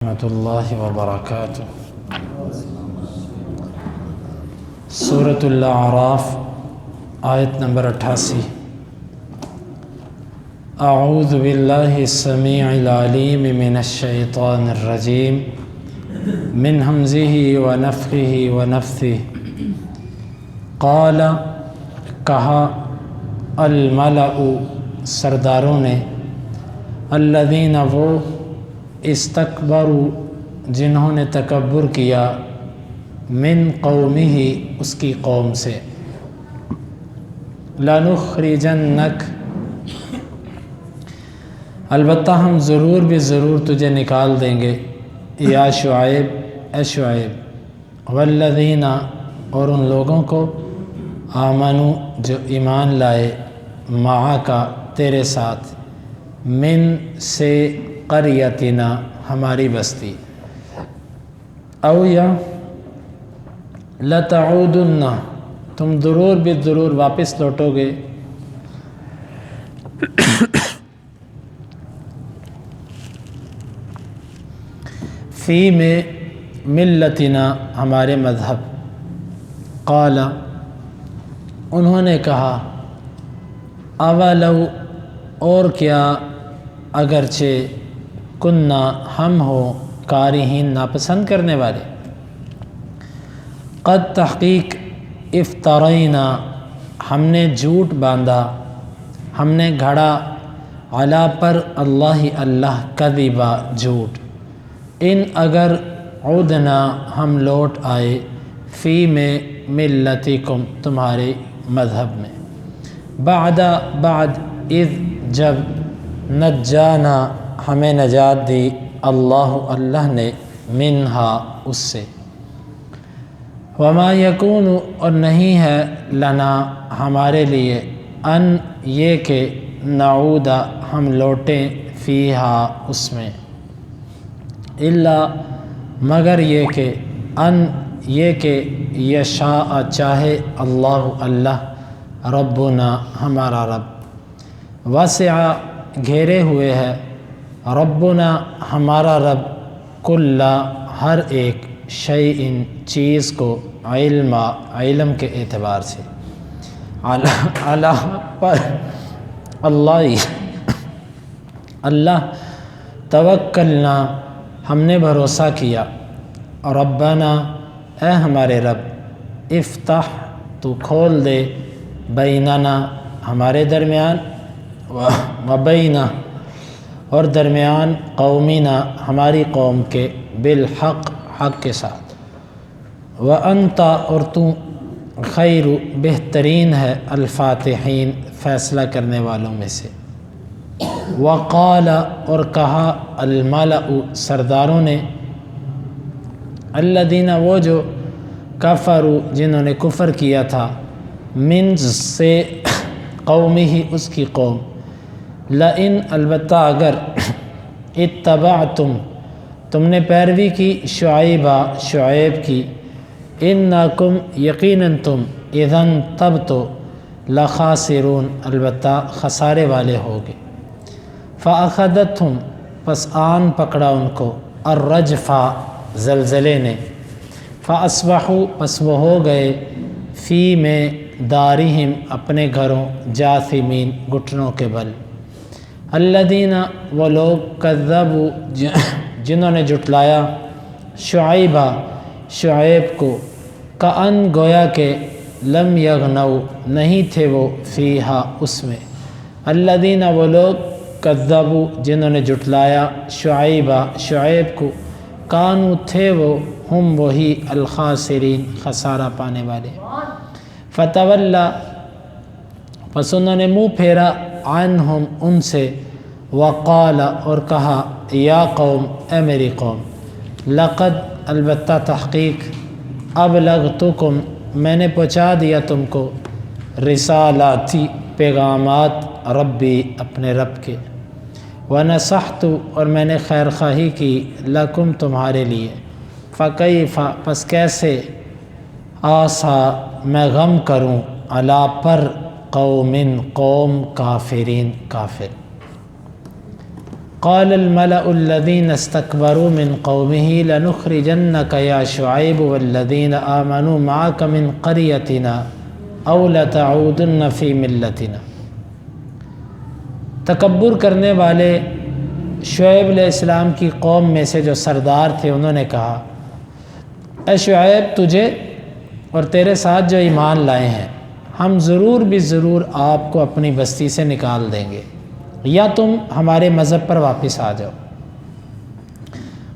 ورحمۃ اللہ وبرکاتہ۔ سورۃ الاعراف آیت نمبر 88۔ اعوذ باللہ السمیع العلیم من الشیطان الرجیم من ہمزہ ونفخہ ونفثہ۔ قال کہا الملأ سرداروں نے، الذین وہ استکبروا جنہوں نے تکبر کیا، من قومہ اس کی قوم سے، لنخرجنک البتہ ہم ضرور بھی ضرور تجھے نکال دیں گے، یا شعیب اے شعیب، والذین اور ان لوگوں کو، آمنوا جو ایمان لائے، معاکا تیرے ساتھ، من سے قریتنا ہماری بستی، او یا لتعودن تم ضرور بھی ضرور واپس لوٹو گے، فی میں ملتنا ہمارے مذہب، قال انہوں نے کہا، اولو اور کیا اگرچہ کننا ہم ہو کارہین ناپسند کرنے والے، قد تحقیق افترینا ہم نے جھوٹ باندھا، ہم نے گھڑا، علی پر اللہ اللہ کذبا جھوٹ، ان اگر عدنا ہم لوٹ آئے، فی میں ملتکم تمہارے مذہب میں، بعد اذ جب نجانا ہمیں نجات دی، اللہ نے، منہا اس سے، وما یکون اور نہیں ہے، لنا ہمارے لیے، ان یہ کہ نعود ہم لوٹیں، فیہا اس میں، الا مگر یہ کہ، ان یہ کہ یشاء چاہے، اللہ ربنا ہمارا رب، وسع گھیرے ہوئے ہے، ربنا ہمارا رب، کل ہر ایک، شیء چیز کو، علم کے اعتبار سے، اللہ پر اللہ توکلنا ہم نے بھروسہ کیا، ربنا اے ہمارے رب، افتح تو کھول دے، بیننا ہمارے درمیان، وبینہ اور درمیان، قومنا ہماری قوم کے، بالحق حق کے ساتھ، وانت اور تو، خیر بہترین ہے، الفاتحین فیصلہ کرنے والوں میں سے، وقال اور کہا، الملأ سرداروں نے، الذین وہ جو، کفروا جنہوں نے کفر کیا تھا، من سے قومہ اس کی قوم، لئن البتہ اگر، اتبعتم تم نے پیروی کی، شعیب کی، انکم یقیناً تم، اذن تب تو، لخاسرون البتہ خسارے والے ہوگے، فاخذتہم پس آن پکڑا ان کو، الرجفہ زلزلے نے، فاصبحوا پس وہ ہو گئے، فی میں دارہم اپنے گھروں، جاثمین گھٹنوں کے بل، الذین وہ لوگ، کذبوا جنہوں نے جھٹلایا، شعیب کو، کأن گویا کہ، لم یغنوا نہیں تھے وہ، فیہا اس میں، الذین وہ لوگ، کذبوا جنہوں نے جھٹلایا، شعیب کو، کانوا تھے وہ، ہم وہی، الخاسرین خسارہ پانے والے، فتولی پس انہوں نے منہ پھیرا، عنہم ان سے، وقال اور کہا، یا قوم اے میری قوم، لقد البتہ تحقیق، ابلغتکم میں نے پہنچا دیا تم کو، رسالاتی پیغامات، ربی اپنے رب کے، ونصحت اور میں نے خیر خواہی کی، لکم تمہارے لیے، فکیف پس کیسے، آسا میں غم کروں، علی پر، قوم کافرین کافر، قال الملأ الذين استكبروا من قومه لنخرجنك يا شعيب والذين آمنوا معك من قريتنا أو لتعودن في ملتنا۔ تکبر کرنے والے شعیب علیہ السلام کی قوم میں سے جو سردار تھے انہوں نے کہا، اے شعیب، تجھے اور تیرے ساتھ جو ایمان لائے ہیں ہم ضرور بھی ضرور آپ کو اپنی بستی سے نکال دیں گے، یا تم ہمارے مذہب پر واپس آ جاؤ۔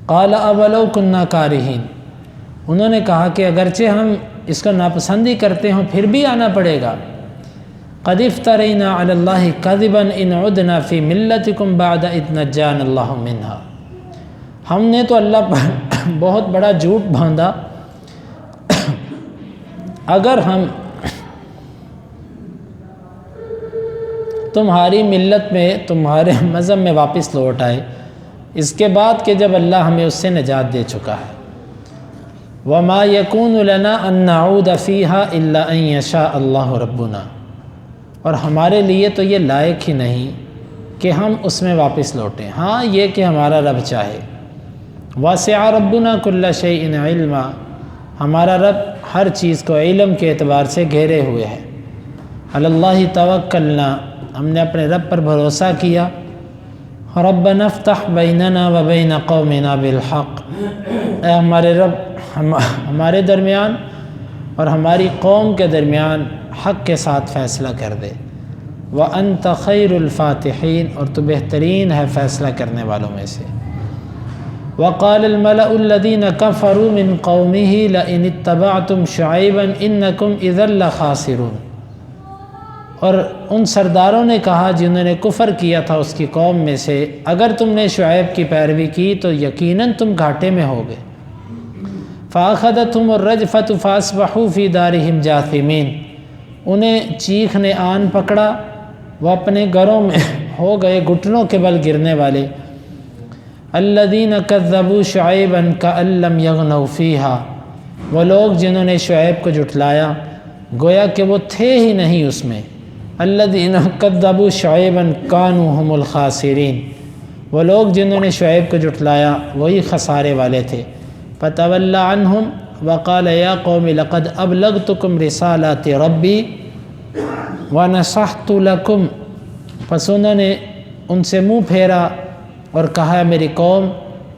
قال اولو کنا کارہین، انہوں نے کہا کہ اگرچہ ہم اس کو ناپسند ہی کرتے ہوں پھر بھی آنا پڑے گا۔ قد افترینا علی اللہ کذبا ان عدنا فی ملتکم بعد اذ نجانا اللہ منہا، ہم نے تو اللہ پر بہت بڑا جھوٹ باندھا اگر ہم تمہاری ملت میں، تمہارے مذہب میں واپس لوٹ آئے، اس کے بعد کہ جب اللہ ہمیں اس سے نجات دے چکا ہے۔ وَمَا يَكُونُ لَنَا أَن نَّعُودَ فِيهَا إِلَّا أَن يَشَاءَ اللَّهُ رَبُّنَا، اور ہمارے لیے تو یہ لائق ہی نہیں کہ ہم اس میں واپس لوٹیں، ہاں یہ کہ ہمارا رب چاہے۔ وَاسِعَ رَبُّنَا كُلَّ شَيْءٍ عِلْمًا، ہمارا رب ہر چیز کو علم کے اعتبار سے گھیرے ہوئے ہے۔ عَلَى اللَّهِ تَوَكَّلْنَا، ہم نے اپنے رب پر بھروسہ کیا۔ رَبَّنَا افْتَحْ بَيْنَنَا وَبَيْنَ قَوْمِنَا بِالْحَقِّ، اے ہمارے رب ہمارے درمیان اور ہماری قوم کے درمیان حق کے ساتھ فیصلہ کر دے۔ وَأَنْتَ خَيْرُ الْفَاتِحِينَ، اور تو بہترین ہے فیصلہ کرنے والوں میں سے۔ وَقَالَ الْمَلَأُ الَّذِينَ كَفَرُوا مِنْ قَوْمِهِ لَئِنِ اتَّبَعْتُمْ شُعَيْبًا إِنَّكُمْ إِذًا لَخَاسِرُونَ، اور ان سرداروں نے کہا جنہوں نے کفر کیا تھا اس کی قوم میں سے، اگر تم نے شعیب کی پیروی کی تو یقیناً تم گھاٹے میں ہوگے۔ فَأَخَذَتْهُمُ الرَّجْفَةُ فَأَصْبَحُوا فِي دَارِهِمْ جَاثِمِينَ، انہیں چیخ نے آن پکڑا، وہ اپنے گھروں میں ہو گئے گھٹنوں کے بل گرنے والے۔ الَّذِينَ كَذَّبُوا شُعَيْبًا كَأَن لَّمْ يَغْنَوْا فِيهَا، وہ لوگ جنہوں نے شعیب کو جھٹلایا گویا کہ وہ تھے ہی نہیں اس میں۔ الَّذِينَ كَذَّبُوا شُعَيْبًا كَانُوا هُمُ الْخَاسِرِينَ، وہ لوگ جنہوں نے شعیب کو جھٹلایا وہی خسارے والے تھے۔ فَتَوَلَّ عَنْهُمْ وَقَالَ يَا قَوْمِ لَقَدْ أَبْلَغْتُكُمْ رِسَالَاتِ رَبِّي وَنَصَحْتُ لَكُمْ، پس انہوں نے ان سے منہ پھیرا اور کہا، میری قوم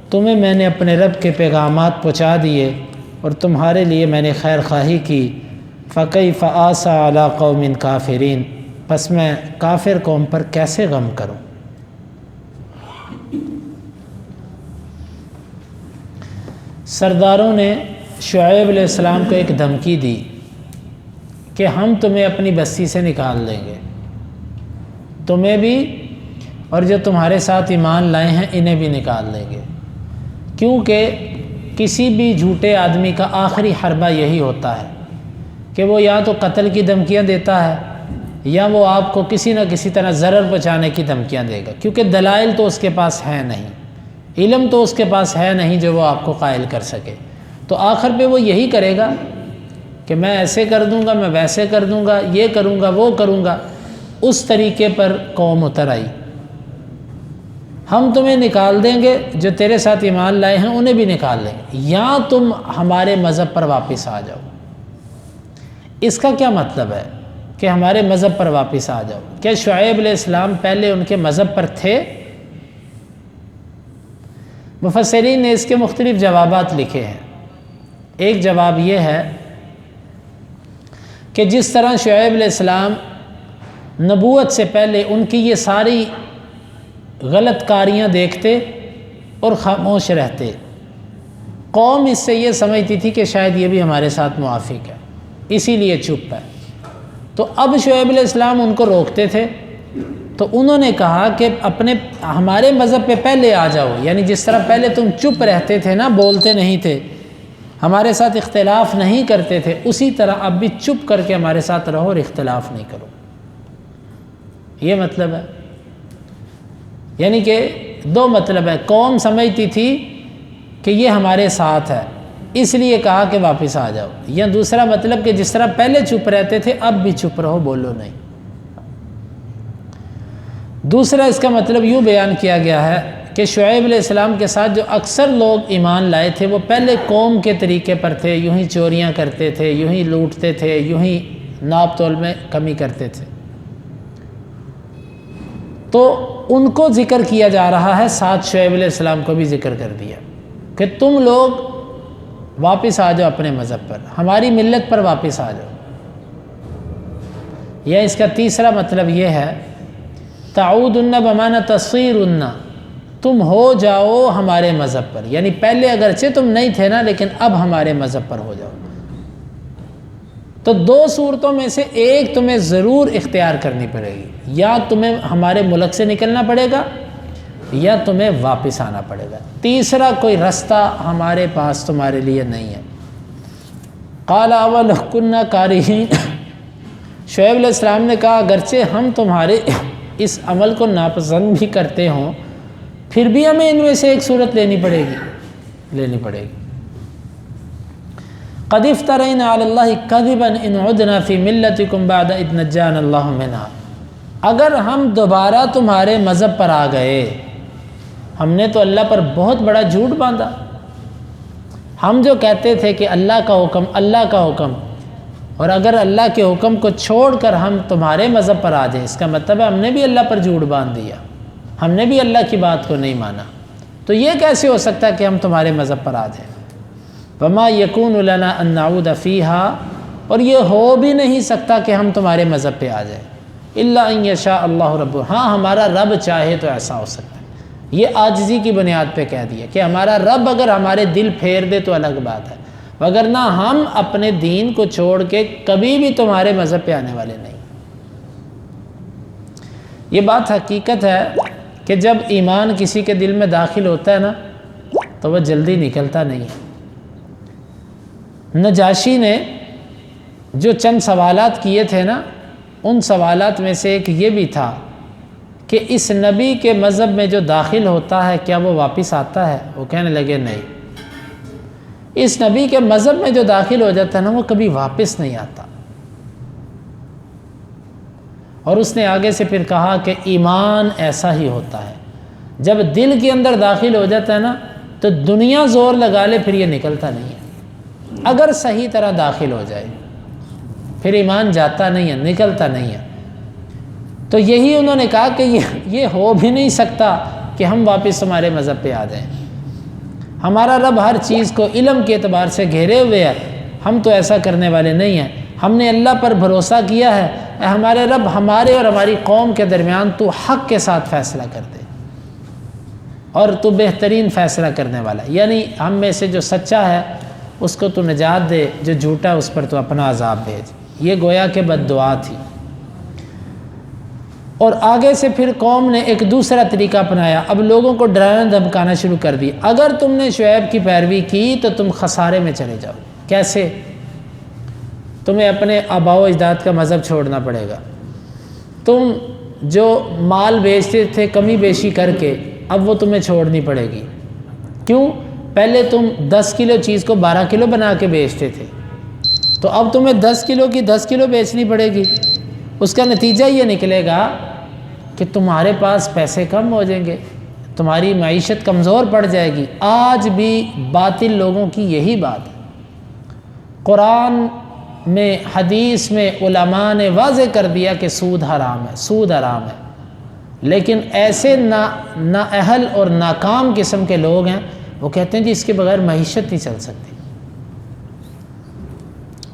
تمہیں میں نے اپنے رب کے پیغامات پہنچا دیے اور تمہارے لیے میں نے خیر خواہی کی۔ فَكَيْفَ آسَىٰ عَلَىٰ قَوْمٍ كَافِرِينَ، پس میں کافر قوم پر کیسے غم کروں۔ سرداروں نے شعیب علیہ السلام کو ایک دھمکی دی کہ ہم تمہیں اپنی بستی سے نکال دیں گے، تمہیں بھی اور جو تمہارے ساتھ ایمان لائے ہیں انہیں بھی نکال دیں گے، کیونکہ کسی بھی جھوٹے آدمی کا آخری حربہ یہی ہوتا ہے کہ وہ یا تو قتل کی دھمکیاں دیتا ہے یا وہ آپ کو کسی نہ کسی طرح ضرر پہنچانے کی دھمکیاں دے گا، کیونکہ دلائل تو اس کے پاس ہے نہیں، علم تو اس کے پاس ہے نہیں جو وہ آپ کو قائل کر سکے، تو آخر پہ وہ یہی کرے گا کہ میں ایسے کر دوں گا، میں ویسے کر دوں گا، یہ کروں گا، وہ کروں گا۔ اس طریقے پر قوم اتر آئی، ہم تمہیں نکال دیں گے، جو تیرے ساتھ ایمان لائے ہیں انہیں بھی نکال دیں گے، یا تم ہمارے مذہب پر واپس آ جاؤ۔ اس کا کیا مطلب ہے کہ ہمارے مذہب پر واپس آ جاؤ؟ کیا شعیب علیہ السلام پہلے ان کے مذہب پر تھے؟ مفسرین نے اس کے مختلف جوابات لکھے ہیں۔ ایک جواب یہ ہے کہ جس طرح شعیب علیہ السلام نبوت سے پہلے ان کی یہ ساری غلط کاریاں دیکھتے اور خاموش رہتے، قوم اس سے یہ سمجھتی تھی کہ شاید یہ بھی ہمارے ساتھ موافق ہے، اسی لیے چپ ہے۔ تو اب شعیب علیہ السلام ان کو روکتے تھے، تو انہوں نے کہا کہ ہمارے مذہب پہ پہلے آ جاؤ، یعنی جس طرح پہلے تم چپ رہتے تھے نا، بولتے نہیں تھے، ہمارے ساتھ اختلاف نہیں کرتے تھے، اسی طرح اب بھی چپ کر کے ہمارے ساتھ رہو اور اختلاف نہیں کرو۔ یہ مطلب ہے، یعنی کہ دو مطلب ہے، قوم سمجھتی تھی کہ یہ ہمارے ساتھ ہے اس لیے کہا کہ واپس آ جاؤ، یا دوسرا مطلب کہ جس طرح پہلے چپ رہتے تھے اب بھی چپ رہو، بولو نہیں۔ دوسرا اس کا مطلب یوں بیان کیا گیا ہے کہ شعیب علیہ السلام کے ساتھ جو اکثر لوگ ایمان لائے تھے وہ پہلے قوم کے طریقے پر تھے، یوں ہی چوریاں کرتے تھے، یوں ہی لوٹتے تھے، یوں ہی ناپ تول میں کمی کرتے تھے، تو ان کو ذکر کیا جا رہا ہے، ساتھ شعیب علیہ السلام کو بھی ذکر کر دیا کہ تم لوگ واپس آ جاؤ اپنے مذہب پر، ہماری ملت پر واپس آ جاؤ۔ یا اس کا تیسرا مطلب یہ ہے تعودن بمعنی تصیرن، تم ہو جاؤ ہمارے مذہب پر، یعنی پہلے اگرچہ تم نہیں تھے نا لیکن اب ہمارے مذہب پر ہو جاؤ۔ تو دو صورتوں میں سے ایک تمہیں ضرور اختیار کرنی پڑے گی، یا تمہیں ہمارے ملک سے نکلنا پڑے گا یا تمہیں واپس آنا پڑے گا، تیسرا کوئی رستہ ہمارے پاس تمہارے لیے نہیں ہے۔ قال اولو کنا کارہین، شعیب علیہ السلام نے کہا اگرچہ ہم تمہارے اس عمل کو ناپسند بھی کرتے ہوں پھر بھی ہمیں ان میں سے ایک صورت لینی پڑے گی۔ قد افترینا علی اللہ کذبا ان عدنا فی ملتکم بعد اذ نجانا اللہ منہا، اگر ہم دوبارہ تمہارے مذہب پر آ گئے، ہم نے تو اللہ پر بہت بڑا جھوٹ باندھا۔ ہم جو کہتے تھے کہ اللہ کا حکم، اور اگر اللہ کے حکم کو چھوڑ کر ہم تمہارے مذہب پر آ جائیں، اس کا مطلب ہے ہم نے بھی اللہ پر جھوٹ باندھ دیا، ہم نے بھی اللہ کی بات کو نہیں مانا، تو یہ کیسے ہو سکتا ہے کہ ہم تمہارے مذہب پر آ جائیں؟ وما یکون لنا ان نعود فیہا، اور یہ ہو بھی نہیں سکتا کہ ہم تمہارے مذہب پہ آ جائیں، الا ان یشاء اللہ رب، ہاں ہمارا رب چاہے تو ایسا ہو سکتا ہے۔ یہ عاجزی کی بنیاد پہ کہہ دیا کہ ہمارا رب اگر ہمارے دل پھیر دے تو الگ بات ہے، وگرنہ ہم اپنے دین کو چھوڑ کے کبھی بھی تمہارے مذہب پہ آنے والے نہیں۔ یہ بات حقیقت ہے کہ جب ایمان کسی کے دل میں داخل ہوتا ہے نا تو وہ جلدی نکلتا نہیں ہے۔ نجاشی نے جو چند سوالات کیے تھے نا، ان سوالات میں سے ایک یہ بھی تھا کہ اس نبی کے مذہب میں جو داخل ہوتا ہے کیا وہ واپس آتا ہے؟ وہ کہنے لگے نہیں، اس نبی کے مذہب میں جو داخل ہو جاتا ہے نا وہ کبھی واپس نہیں آتا۔ اور اس نے آگے سے پھر کہا کہ ایمان ایسا ہی ہوتا ہے، جب دل کے اندر داخل ہو جاتا ہے نا تو دنیا زور لگا لے پھر یہ نکلتا نہیں ہے، اگر صحیح طرح داخل ہو جائے پھر ایمان جاتا نہیں ہے، نکلتا نہیں ہے۔ تو یہی انہوں نے کہا کہ یہ ہو بھی نہیں سکتا کہ ہم واپس ہمارے مذہب پہ آ جائیں، ہمارا رب ہر چیز کو علم کے اعتبار سے گھیرے ہوئے ہے، ہم تو ایسا کرنے والے نہیں ہیں، ہم نے اللہ پر بھروسہ کیا ہے، اے ہمارے رب ہمارے اور ہماری قوم کے درمیان تو حق کے ساتھ فیصلہ کر دے اور تو بہترین فیصلہ کرنے والا ہے، یعنی ہم میں سے جو سچا ہے اس کو تو نجات دے، جو جھوٹا اس پر تو اپنا عذاب بھیج۔ یہ گویا کہ بد دعا تھی۔ اور آگے سے پھر قوم نے ایک دوسرا طریقہ اپنایا، اب لوگوں کو ڈرانا دھمکانا شروع کر دی، اگر تم نے شعیب کی پیروی کی تو تم خسارے میں چلے جاؤ۔ کیسے؟ تمہیں اپنے آباء و اجداد کا مذہب چھوڑنا پڑے گا، تم جو مال بیچتے تھے کمی بیشی کر کے اب وہ تمہیں چھوڑنی پڑے گی۔ کیوں؟ پہلے تم 10 کلو چیز کو 12 کلو بنا کے بیچتے تھے، تو اب تمہیں 10 کلو کی 10 کلو بیچنی پڑے گی۔ اس کا نتیجہ یہ نکلے گا کہ تمہارے پاس پیسے کم ہو جائیں گے، تمہاری معیشت کمزور پڑ جائے گی۔ آج بھی باطل لوگوں کی یہی بات ہے۔ قرآن میں، حدیث میں علماء نے واضح کر دیا کہ سود حرام ہے، سود حرام ہے، لیکن ایسے نااہل اور ناکام قسم کے لوگ ہیں وہ کہتے ہیں جی اس کے بغیر معیشت نہیں چل سکتی۔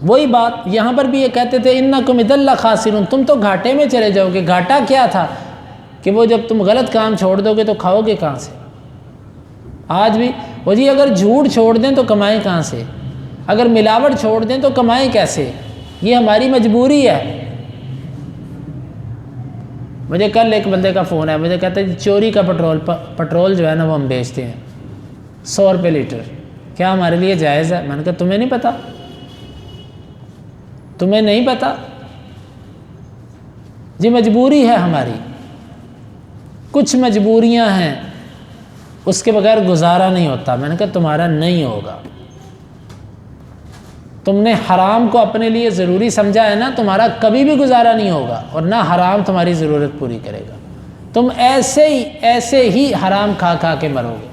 وہی بات یہاں پر بھی یہ کہتے تھے انکم اذا لخاسرون، تم تو گھاٹے میں چلے جاؤ گے۔ گھاٹا کیا تھا کہ وہ جب تم غلط کام چھوڑ دو گے تو کھاؤ گے کہاں سے؟ آج بھی وہ جی اگر جھوٹ چھوڑ دیں تو کمائیں کہاں سے، اگر ملاوٹ چھوڑ دیں تو کمائیں کیسے؟ یہ ہماری مجبوری ہے۔ مجھے کل ایک بندے کا فون ہے، مجھے کہتا ہے چوری کا پٹرول جو ہے نا وہ ہم بیچتے ہیں 100 روپے لیٹر، کیا ہمارے لیے جائز ہے؟ میں نے کہا تمہیں نہیں پتہ، تمہیں نہیں پتہ؟ جی مجبوری ہے ہماری، کچھ مجبوریاں ہیں اس کے بغیر گزارا نہیں ہوتا۔ میں نے کہا تمہارا نہیں ہوگا، تم نے حرام کو اپنے لیے ضروری سمجھا ہے نا، تمہارا کبھی بھی گزارا نہیں ہوگا اور نہ حرام تمہاری ضرورت پوری کرے گا۔ تم ایسے ہی حرام کھا کھا کے مرو گے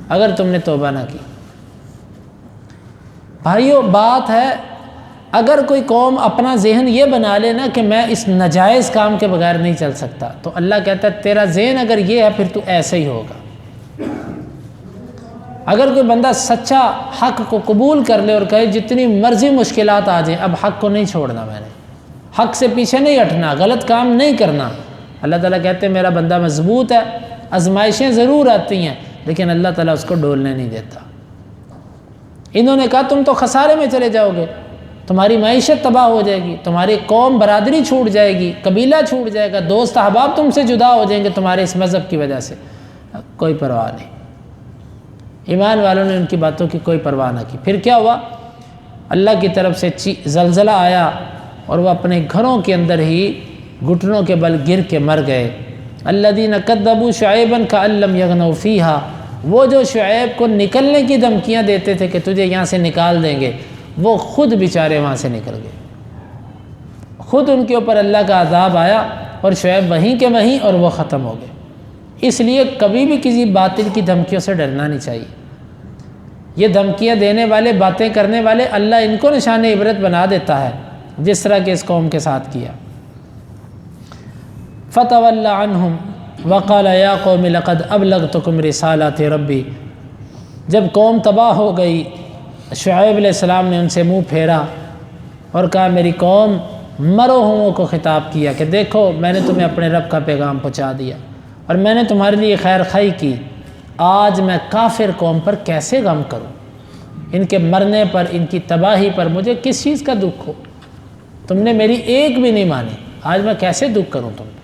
اگر تم نے توبہ نہ کی۔ بھائیو بات ہے، اگر کوئی قوم اپنا ذہن یہ بنا لے نا کہ میں اس ناجائز کام کے بغیر نہیں چل سکتا، تو اللہ کہتا ہے تیرا ذہن اگر یہ ہے پھر تو ایسے ہی ہوگا۔ اگر کوئی بندہ سچا حق کو قبول کر لے اور کہے جتنی مرضی مشکلات آ جائیں اب حق کو نہیں چھوڑنا، میں نے حق سے پیچھے نہیں ہٹنا، غلط کام نہیں کرنا، اللہ تعالیٰ کہتے ہیں میرا بندہ مضبوط ہے، آزمائشیں ضرور آتی ہیں لیکن اللہ تعالیٰ اس کو ڈولنے نہیں دیتا۔ انہوں نے کہا تم تو خسارے میں چلے جاؤ گے، تمہاری معیشت تباہ ہو جائے گی، تمہاری قوم برادری چھوٹ جائے گی، قبیلہ چھوٹ جائے گا، دوست احباب تم سے جدا ہو جائیں گے تمہارے اس مذہب کی وجہ سے۔ کوئی پرواہ نہیں، ایمان والوں نے ان کی باتوں کی کوئی پرواہ نہ کی۔ پھر کیا ہوا؟ اللہ کی طرف سے زلزلہ آیا اور وہ اپنے گھروں کے اندر ہی گھٹنوں کے بل گر کے مر گئے۔ الذین کذبوا شعیبا کأن لم یغنوا فیہا، وہ جو شعیب کو نکلنے کی دھمکیاں دیتے تھے کہ تجھے یہاں سے نکال دیں گے، وہ خود بیچارے وہاں سے نکل گئے، خود ان کے اوپر اللہ کا عذاب آیا اور شعیب وہیں کے وہیں اور وہ ختم ہو گئے۔ اس لیے کبھی بھی کسی باطل کی دھمکیوں سے ڈرنا نہیں چاہیے۔ یہ دھمکیاں دینے والے، باتیں کرنے والے، اللہ ان کو نشان عبرت بنا دیتا ہے، جس طرح کہ اس قوم کے ساتھ کیا۔ فَتَوَلَّ عَنْهُمْ وَقَالَ يَا قَوْمِ لَقَدْ أَبْلَغْتُكُمْ رِسَالَاتِ رَبِّي، جب قوم تباہ ہو گئی شعیب علیہ السلام نے ان سے منہ پھیرا اور کہا میری قوم، مرو ہوں کو خطاب کیا کہ دیکھو میں نے تمہیں اپنے رب کا پیغام پہنچا دیا اور میں نے تمہارے لیے خیر خواہی کی، آج میں کافر قوم پر کیسے غم کروں؟ ان کے مرنے پر، ان کی تباہی پر مجھے کس چیز کا دکھ ہو؟ تم نے میری ایک بھی نہیں مانی، آج میں کیسے دکھ کروں تم پر؟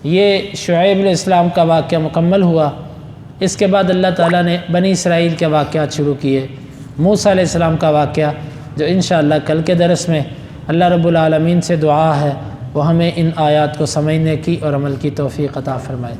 یہ شعیب علیہ السلام کا واقعہ مکمل ہوا۔ اس کے بعد اللہ تعالیٰ نے بنی اسرائیل کے واقعات شروع کیے، موسیٰ علیہ السلام کا واقعہ جو انشاءاللہ کل کے درس میں اللہ رب العالمین سے دعا ہے وہ ہمیں ان آیات کو سمجھنے کی اور عمل کی توفیق عطا فرمائے۔